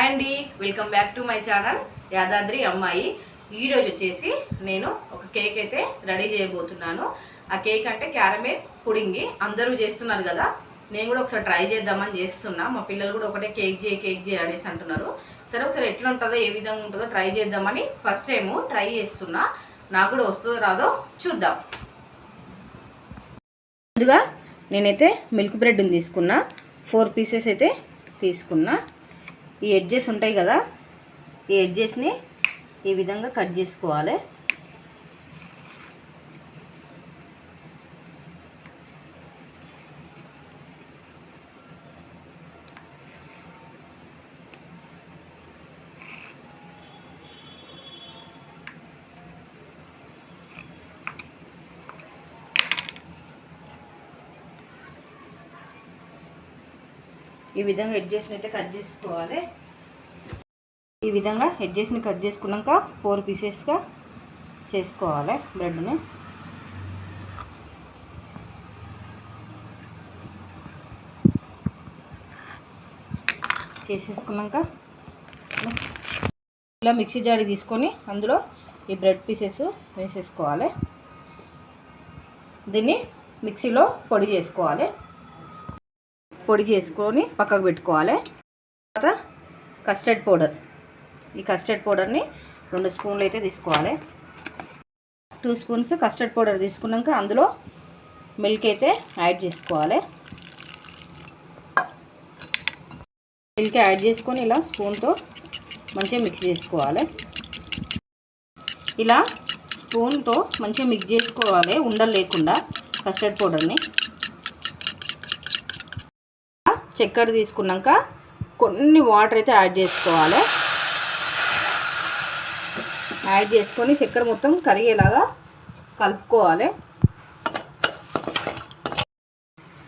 అండి, welcome back to my channel Yadadri అమ్మాయి. ఈరోజు వచ్చేసి నేను ఒక కేక్ అయితే రెడీ చేయబోతున్నాను. ఆ కేక్ అంటే క్యారమెల్ పుడింగ్. అందరూ చేస్తున్నారు కదా, నేను కూడా ఒకసారి ట్రై చేద్దామని చేస్తున్నా. మా పిల్లలు కూడా ఒకటే కేక్ చేయి అనేసి అంటున్నారు. సరే ఒకసారి ఎట్లా ఉంటుందో ఏ విధంగా ఉంటుందో ట్రై చేద్దామని ఫస్ట్ టైము ట్రై చేస్తున్నా. నాకు కూడా వస్తుందో రాదో చూద్దాం. ముందుగా నేనైతే మిల్క్ బ్రెడ్ని తీసుకున్నా. 4 పీసెస్ అయితే తీసుకున్నా. ఈ ఎడ్జెస్ ఉంటాయి కదా, ఈ ఎడ్జెస్ని ఈ విధంగా కట్ చేసుకోవాలి. ఈ విధంగా ఎడ్జెస్ని అయితే కట్ చేసుకోవాలి. ఈ విధంగా ఎడ్జెస్ని కట్ చేసుకున్నాక 4 పీసెస్గా చేసుకోవాలి బ్రెడ్ని. చేసేసుకున్నాక ఇలా మిక్సీ జాడి తీసుకొని అందులో ఈ బ్రెడ్ పీసెస్ వేసేసుకోవాలి. దీన్ని మిక్సీలో పొడి చేసుకోవాలి. పొడి చేసుకొని పక్కకు పెట్టుకోవాలి. తర్వాత కస్టర్డ్ పౌడర్, ఈ కస్టర్డ్ పౌడర్ని 2 స్పూన్లు అయితే తీసుకోవాలి. 2 స్పూన్స్ కస్టర్డ్ పౌడర్ తీసుకున్నాక అందులో మిల్క్ అయితే యాడ్ చేసుకోవాలి. మిల్క్ యాడ్ చేసుకొని ఇలా స్పూన్తో మంచిగా మిక్స్ చేసుకోవాలి. ఇలా స్పూన్తో మంచిగా మిక్స్ చేసుకోవాలి, ఉండలు లేకుండా కస్టర్డ్ పౌడర్ని. చక్కెర తీసుకున్నాక కొన్ని వాటర్ అయితే యాడ్ చేసుకోవాలి. యాడ్ చేసుకొని చక్కెర మొత్తం కరిగేలాగా కలుపుకోవాలి.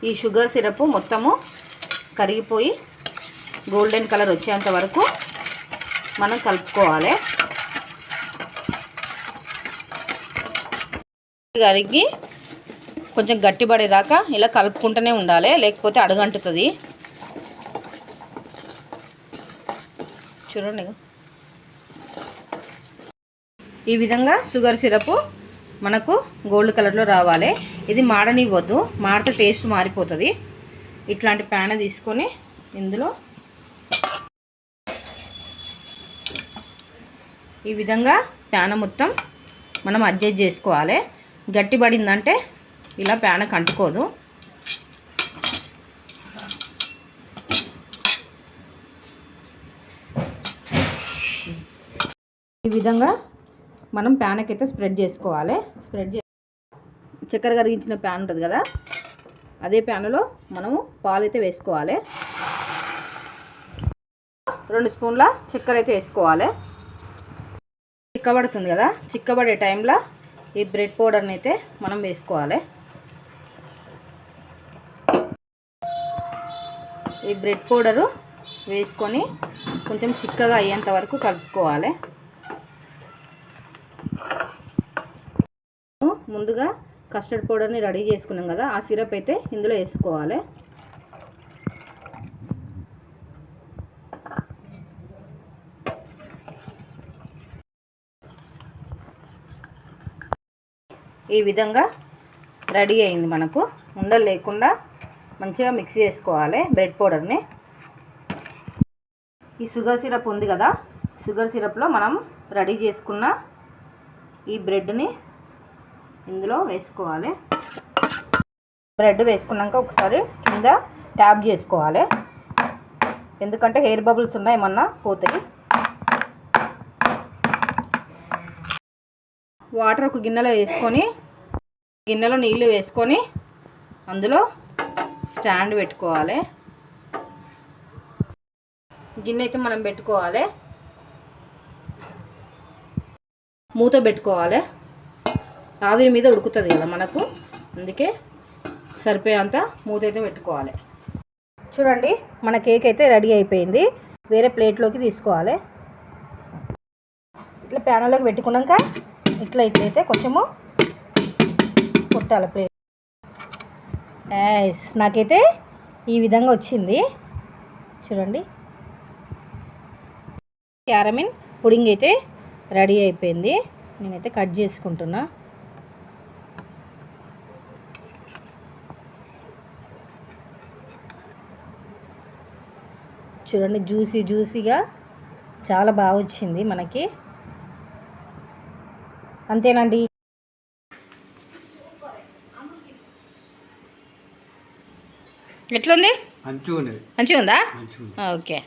ఈ షుగర్ సిరప్ మొత్తము కరిగిపోయి గోల్డెన్ కలర్ వచ్చేంత వరకు మనం కలుపుకోవాలి. కరిగి కొంచెం గట్టిపడేదాకా ఇలా కలుపుకుంటూనే ఉండాలి, లేకపోతే అడుగంటుతుంది. చూడండి, ఈ విధంగా షుగర్ సిరప్ మనకు గోల్డ్ కలర్లో రావాలి. ఇది మాడనివ్వద్దు, మాడితే టేస్ట్ మారిపోతుంది. ఇట్లాంటి ప్యాన్ తీసుకొని ఇందులో ఈ విధంగా ప్యాన్ మొత్తం మనం అడ్జస్ట్ చేసుకోవాలి. గట్టిపడిందంటే ఇలా ప్యాన్ కంటుకోదు. ఈ విధంగా మనం ప్యాన్కి అయితే స్ప్రెడ్ చేసుకోవాలి. చక్కెర కరిగించిన ప్యాన్ ఉంటుంది కదా, అదే ప్యాన్లో మనము పాలు అయితే వేసుకోవాలి. 2 స్పూన్ల చక్కెర అయితే వేసుకోవాలి. చిక్కబడుతుంది కదా, చిక్కబడే టైంలో ఈ బ్రెడ్ పౌడర్ని అయితే మనం వేసుకోవాలి. ఈ బ్రెడ్ పౌడరు వేసుకొని కొంచెం చిక్కగా అయ్యేంత వరకు కలుపుకోవాలి. ముందుగా కస్టర్డ్ పౌడర్ని రెడీ చేసుకున్నాం కదా, ఆ సిరప్ అయితే ఇందులో వేసుకోవాలి. ఈ విధంగా రెడీ అయింది. మనకు ఉండలు లేకుండా మంచిగా మిక్స్ చేసుకోవాలి బ్రెడ్ పౌడర్ని. ఈ షుగర్ సిరప్ ఉంది కదా, షుగర్ సిరప్లో మనం రెడీ చేసుకున్న ఈ బ్రెడ్ని ఇందులో వేసుకోవాలి. బ్రెడ్ వేసుకున్నాక ఒకసారి కింద ట్యాప్ చేసుకోవాలి, ఎందుకంటే హెయిర్ బబుల్స్ ఉన్నాయి, ఏమన్నా పోతాయి. వాటర్ ఒక గిన్నెలో వేసుకొని, గిన్నెలో నీళ్ళు వేసుకొని అందులో స్టాండ్ పెట్టుకోవాలి. గిన్నె అయితే మనం పెట్టుకోవాలి, మూత పెట్టుకోవాలి. ఆవిరి మీద ఉడుకుతుంది కదా మనకు, అందుకే సరిపోయేంత మూత అయితే పెట్టుకోవాలి. చూడండి, మన కేక్ అయితే రెడీ అయిపోయింది. వేరే ప్లేట్లోకి తీసుకోవాలి. ఇట్లా ప్యాన్లోకి పెట్టుకున్నాక ఇట్లయితే కొంచెము కొట్టాలి ప్లేట్. నాకైతే ఈ విధంగా వచ్చింది చూడండి. క్యారమిన్ పుడింగ్ అయితే రెడీ అయిపోయింది. నేనైతే కట్ చేసుకుంటున్నా. చూడండి, జ్యూసీగా చాలా బాగా వచ్చింది మనకి. అంతేనండి. ఎట్లుంది? మంచిగా ఉందా? ఓకే.